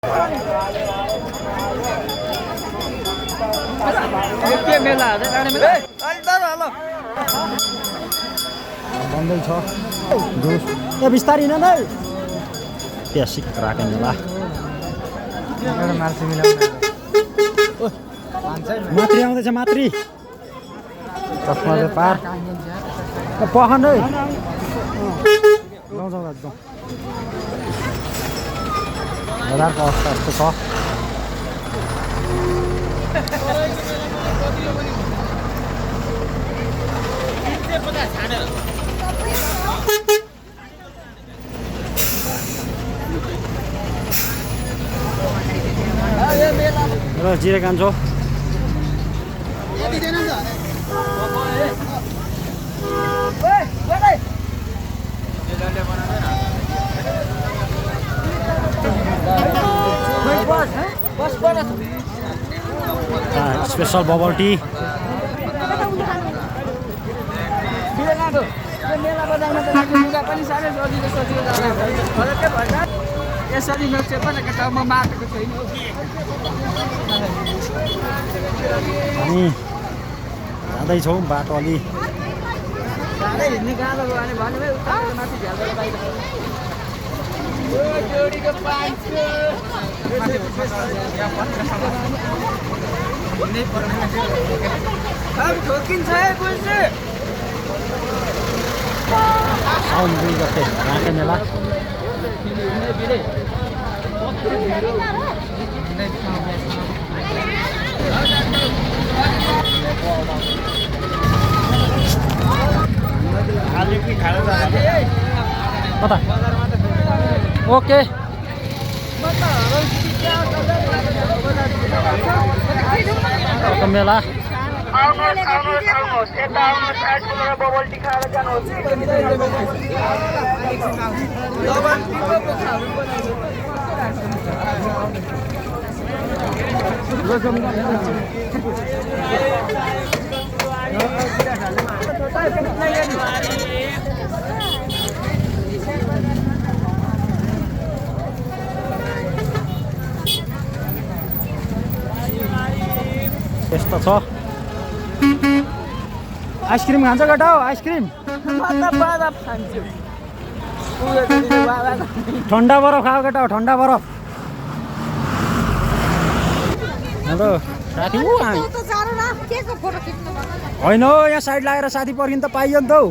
के मेला बन्दै छ जुस ए बिस्तारै हिँड न प्यासिक राखेको मेला मातृ आउँदैछ मातृ चस्मा पार पखन है जाउँ बजारको अवस्था यस्तो छ र जिरे कान्छो स्पेशल बबल टी मेला बजारमा त लुगा पनि साह्रै सजिलो यसरी नचेपेको ठाउँमा माटेको छैन हामी जाँदैछौँ बाटो अलि साह्रै हिँड्ने गाह्रो भयो भने भन्यो उता माथि झ्यालबाट बाहिर जोडीको ठोकिन्छ साउन 2 गते राखे मेला कता ओके मेला आउनुहोस् यता आउनुहोस् आइसकेर बबल टी खाएर जानुहोस् यस्तो छ आइसक्रिम खान्छ केटा हो आइसक्रिम ठन्डा बरफ खाऊ केटा हो ठन्डा बरफ हेलो साथी होइन हौ यहाँ साइड लागेर साथी पर्खिनु त पाइयो नि त हौ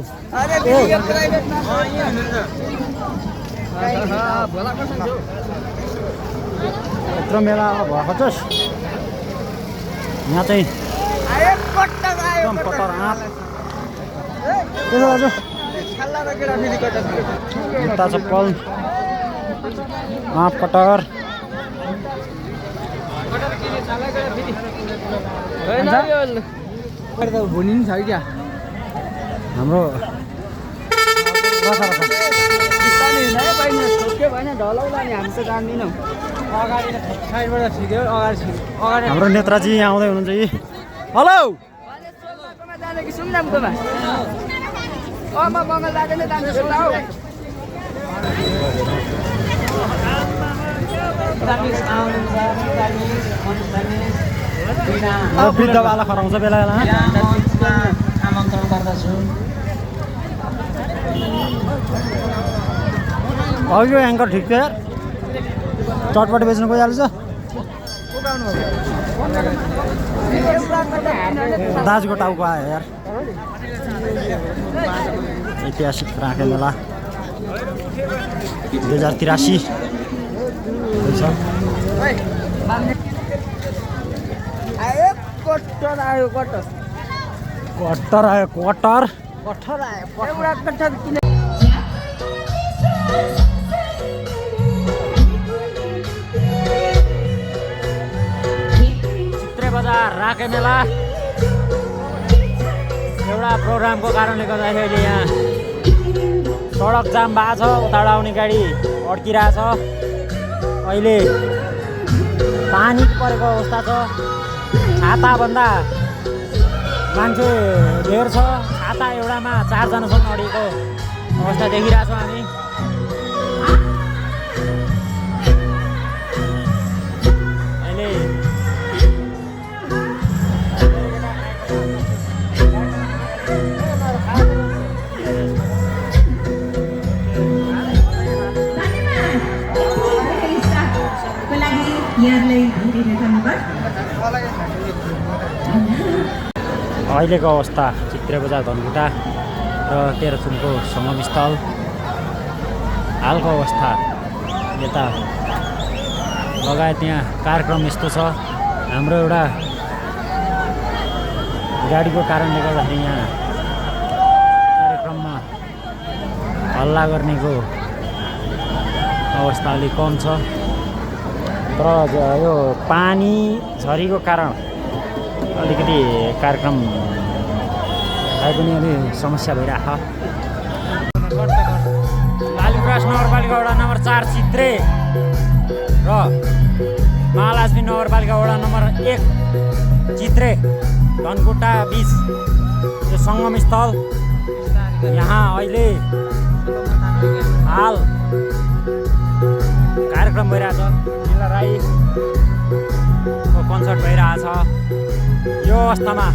यत्रो मेला भएको छस् यहाँ चाहिँ एकदम कटर आँप जुत्ता चप्पल आँप कटर भुनी नि छ क्या हाम्रो हाम्रो नेत्राजी यहाँ आउँदै हुनुहुन्छ यी हेलो सुमनामकोमा म बङ्गाल जाँदै नै जान्छु सुन हौ वृद्ध बाला खराउँछ बेला बेला आमन्त्रण गर्दछु यो एङ्कर ठिक छ यार चटपट बेच्नु गइहाल्छ दाजुको टाउको आयो यार ऐतिहासिक राखे मेला 2083 कट्टर आयो कट्टर कट्टर आयो कट्टर कट्टर आयो एउटा कट्टर किन बजार राखे मेला एउटा प्रोग्रामको कारणले गर्दाखेरि यहाँ सडक जाम भएको छ उताबाट आउने गाडी अड्किरहेछ अहिले पानी परेको अवस्था छ छाताभन्दा मान्छे धेर छ छाता एउटामा 4 जनासम्म अडिएको अवस्था देखिरहेछौँ हामी यहाँलाई धेरै धन्यवाद। अहिलेको अवस्था चित्रे बजार धनकुटा र तेह्रथुमको सङ्गमस्थल हालको अवस्था यता लगायत यहाँ कार्यक्रम यस्तो छ। हाम्रो एउटा गाडीको कारणले गर्दाखेरि यहाँ कार्यक्रममा हल्ला गर्नेको अवस्था अलिक कम छ, तर यो पानी झरीको कारण अलिकति कार्यक्रमलाई पनि अलि समस्या भइरहेको छ। बालुग्रास नगरपालिका वडा नम्बर 4 चित्रे र महालक्ष्मी नगरपालिका वडा नम्बर 1 चित्रे धनकुटा बीच यो सङ्गमस्थल यहाँ अहिले हाल कार्यक्रम भइरहेछ। लीला राईको कन्सर्ट भइरहेछ। यो अवस्थामा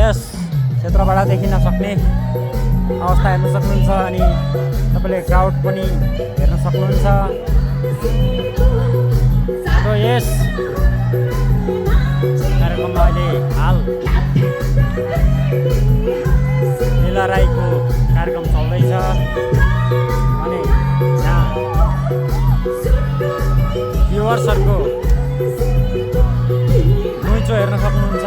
यस क्षेत्रबाट देखिन सक्ने अवस्था हेर्न सक्नुहुन्छ अनि तपाईँले क्राउड पनि हेर्न सक्नुहुन्छ। र यस कार्यक्रममा अहिले हाल लीला राईको कार्यक्रम चल्दैछ अनि यहाँ भ्युवर्सहरूको घुइँचो हेर्न सक्नुहुन्छ।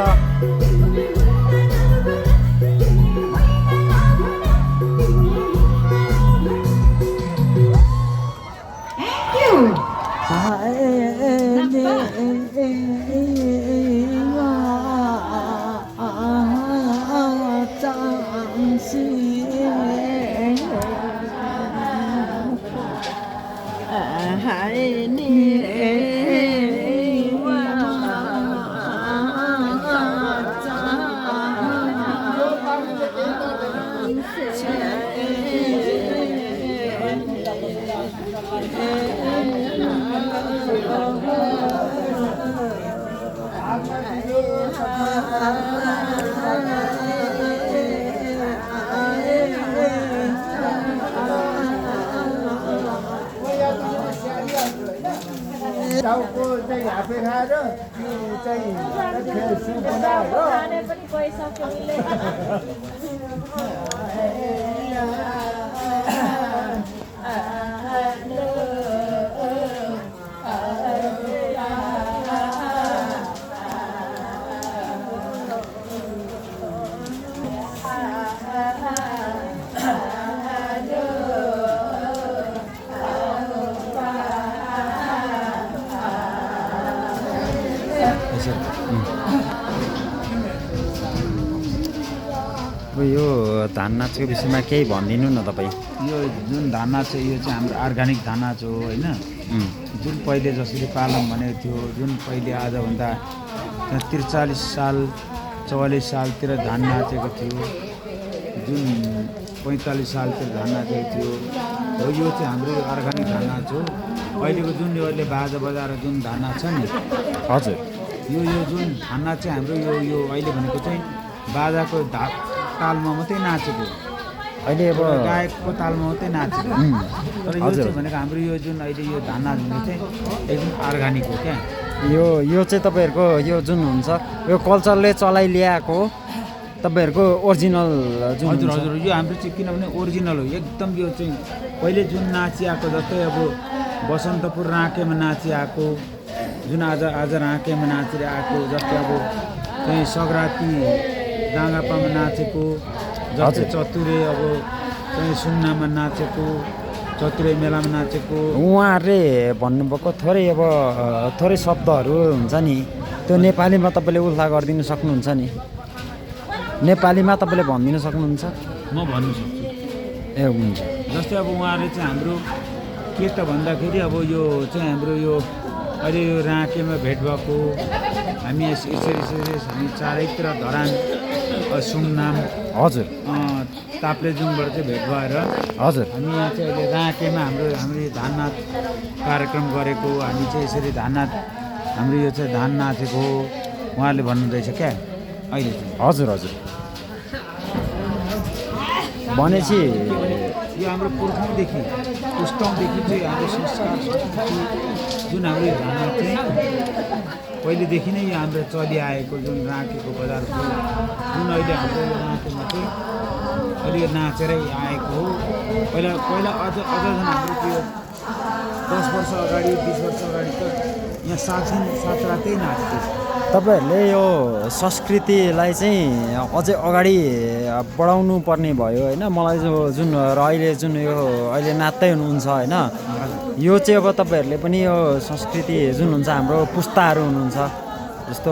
टाउको चाहिँ हाफे खाएर चाहिँ सुप बनाएर खाने पनि गइसक्यो उहिले। अब यो धान नाचको विषयमा केही भनिदिनु न तपाईँ। यो जुन धान नाच छ यो चाहिँ हाम्रो अर्ग्यानिक धान नाच हो होइन। जुन पहिले जसरी पालन भनेको थियो, जुन पहिले आजभन्दा 43 साल 44 सालतिर धान नाचेको थियो, जुन 45 सालतिर धान नाचेको थियो हो, यो चाहिँ हाम्रो अर्ग्यानिक धान नाच हो। अहिलेको जुन यो अहिले बाजा बजाएर जुन धान नाच छ नि, हजुर यो जुन धान नाच चाहिँ हाम्रो यो अहिले भनेको चाहिँ बाजाको तालमा मात्रै नाचेको, अहिले अब गायकको तालमा मात्रै नाचेको। तर यो चाहिँ भनेको हाम्रो यो जुन अहिले यो धान नाच भने चाहिँ एकदम अर्ग्यानिक हो क्या। यो चाहिँ तपाईँहरूको यो जुन हुन्छ यो कल्चरले चलाइल्याएको तपाईँहरूको ओरिजिनल जुन हजुर हजुर यो हाम्रो चाहिँ किनभने ओरिजिनल हो एकदम। यो चाहिँ पहिले जुन नाचिआएको जस्तै अब बसन्तपुर राँकेमा नाचिआएको, जुन आज राँकेमा नाचिरहेको, जस्तै अब चाहिँ सग्राती डाँगापामा नाचेको, जस्तै चतुरे अब चाहिँ सुन्नामा नाचेको, चतुरे मेलामा नाचेको। उहाँहरूले भन्नुभएको थोरै शब्दहरू हुन्छ नि, त्यो नेपालीमा तपाईँले उल्था गरिदिनु सक्नुहुन्छ नि? नेपालीमा तपाईँले भनिदिनु सक्नुहुन्छ? म भन्नु सक्छु। ए हुन्छ। जस्तै अब उहाँहरूले चाहिँ हाम्रो के त भन्दाखेरि अब यो चाहिँ हाम्रो यो अहिले यो राँकेमा भेट भएको, हामी यसरी हामी चारैतिर धरान सुमनाम हजुर ताप्लेजुङबाट चाहिँ भेट भएर हजुर हामी यहाँ चाहिँ अहिले राँकेमा हाम्रो धान नाच कार्यक्रम गरेको, हामी चाहिँ यसरी धान नाच हाम्रो यो चाहिँ धान नाचेको हो उहाँहरूले भन्नुहुँदैछ क्या अहिले चाहिँ। हजुर हजुर भनेपछि यो हाम्रो पुर्खौँदेखि पुस्तौँदेखि चाहिँ हाम्रो संस्कार संस्कृति जुन हाम्रो यो धाना चाहिँ पहिलेदेखि नै यो हाम्रो चलिआएको जुन राँकेको बजारको जुन अहिले हाम्रो यो राँकेमा चाहिँ अहिले यो नाचेरै आएको हो। पहिला पहिला अझ झन् हाम्रो त्यो 10 वर्ष अगाडि 20 वर्ष अगाडि त यहाँ 7 दिन 7 रातै नाच्थ्यो। तपाईँहरूले यो संस्कृतिलाई चाहिँ अझै अगाडि बढाउनु पर्ने भयो होइन। मलाई जुन र अहिले जुन यो अहिले नाच्दै हुनुहुन्छ होइन, यो चाहिँ अब तपाईँहरूले पनि यो संस्कृति जुन हुन्छ हाम्रो पुस्ताहरू हुनुहुन्छ, जस्तो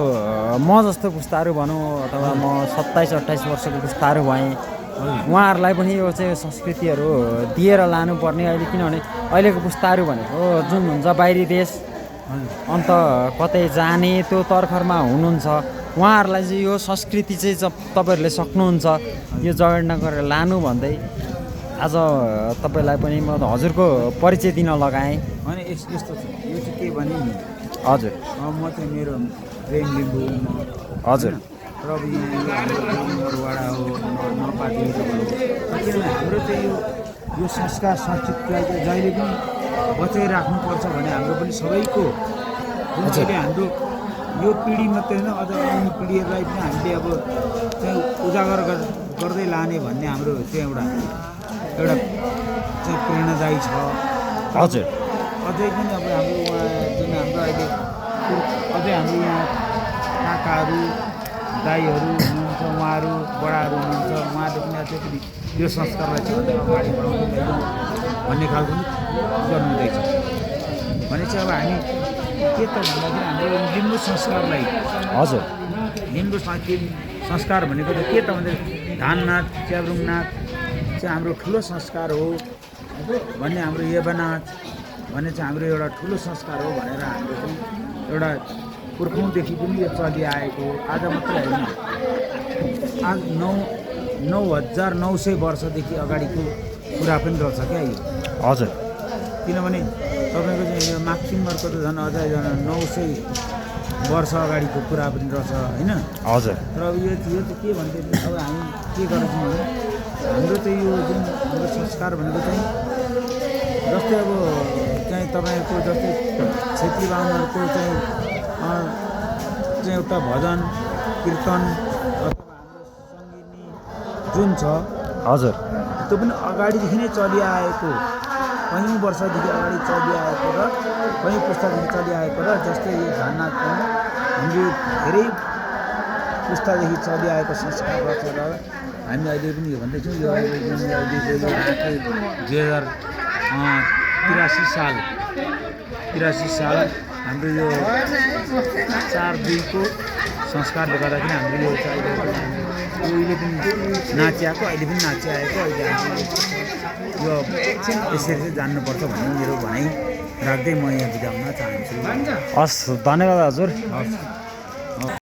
म जस्तो पुस्ताहरू भनौँ अथवा म 27-28 वर्षको पुस्ताहरू भएँ, उहाँहरूलाई पनि यो चाहिँ संस्कृतिहरू दिएर लानुपर्ने। अहिले किनभने अहिलेको पुस्ताहरू भनेको जुन हुन्छ बाहिरी देश अन्त कतै जाने त्यो तर्खरमा हुनुहुन्छ, उहाँहरूलाई चाहिँ यो संस्कृति चाहिँ तपाईँहरूले सक्नुहुन्छ यो जगेर्ना गरेर लानु भन्दै आज तपाईँलाई पनि म हजुरको परिचय दिन लगाएँ। होइन यस्तो छ, यो चाहिँ के भने नि हजुर म चाहिँ मेरो प्रेम लिम्बू हजुर र अब यहाँ हाम्रो मरवाडा हो नपाती किनभने हाम्रो चाहिँ यो संस्कार संस्कृतिलाई चाहिँ जहिले पनि बचाइराख्नुपर्छ भने हाम्रो पनि सबैको जुन अहिले हाम्रो यो पिँढी मात्रै होइन अझ आउने पिँढीहरूलाई पनि हामीले अब चाहिँ उजागर गर्दै लाने भन्ने हाम्रो चाहिँ एउटा चाहिँ प्रेरणादायी छ। हजुर अझै पनि अब हाम्रो उहाँ जुन हाम्रो अहिले अझै हाम्रो यहाँ काकाहरू दाईहरू हुनुहुन्छ, उहाँहरू बडाहरू हुनुहुन्छ, उहाँहरूले पनि अझै पनि यो संस्कारलाई चाहिँ अझै अगाडि बढाउँदै लैजाउँ भन्ने खालको पनि गर्नुहुँदैछ भने चाहिँ अब हामी के त भन्दाखेरि हाम्रो लिम्बू संस्कारलाई हजुर लिम्बू संस्कार भनेको त के त भन्दाखेरि धान नाच च्याब्रुङ नाच चाहिँ हाम्रो ठुलो संस्कार हो भन्ने, हाम्रो येबा नाच भन्ने चाहिँ हाम्रो एउटा ठुलो संस्कार हो भनेर हाम्रो चाहिँ एउटा पुर्खौँदेखि पनि यो चलिआएको आज मात्रै होइन, आज 9,900 वर्षदेखि अगाडिको कुरा पनि रहेछ क्या यो। हजुर किनभने तपाईँको चाहिँ यो माक्सिमरको त झन् अझै 900 वर्ष अगाडिको कुरा पनि रहेछ होइन। हजुर तर अब यो चाहिँ के भन्दाखेरि अब हामी के गर्छौँ भने हाम्रो चाहिँ यो जुन हाम्रो संस्कार भनेको चाहिँ जस्तै अब चाहिँ तपाईँहरूको जस्तै छेत्री बाहुनहरूको चाहिँ एउटा भजन कीर्तन अथवा हाम्रो सङ्गीतनी जुन छ हजुर त्यो पनि अगाडिदेखि नै चलिआएको, कयौँ वर्षदेखि अगाडि चलिआएको र कयौँ पुस्तादेखि चलिआएको र जस्तै यो धान नाच पनि हामीले धेरै पुस्तादेखि चलिआएको संस्कार गर्छ र हामी अहिले पनि यो भन्दैछौँ। यो अहिले 2083 साल हाम्रो यो 4/2 संस्कारले गर्दाखेरि हामीले यो उहिले पनि नाचिआएको अहिले पनि नाचिआएको अहिले हामीले यो यसरी चाहिँ जान्नुपर्छ भन्ने मेरो भनाइ राख्दै म यहाँ बिदा हुन चाहन्छु। हस्, धन्यवाद हजुर। हस्।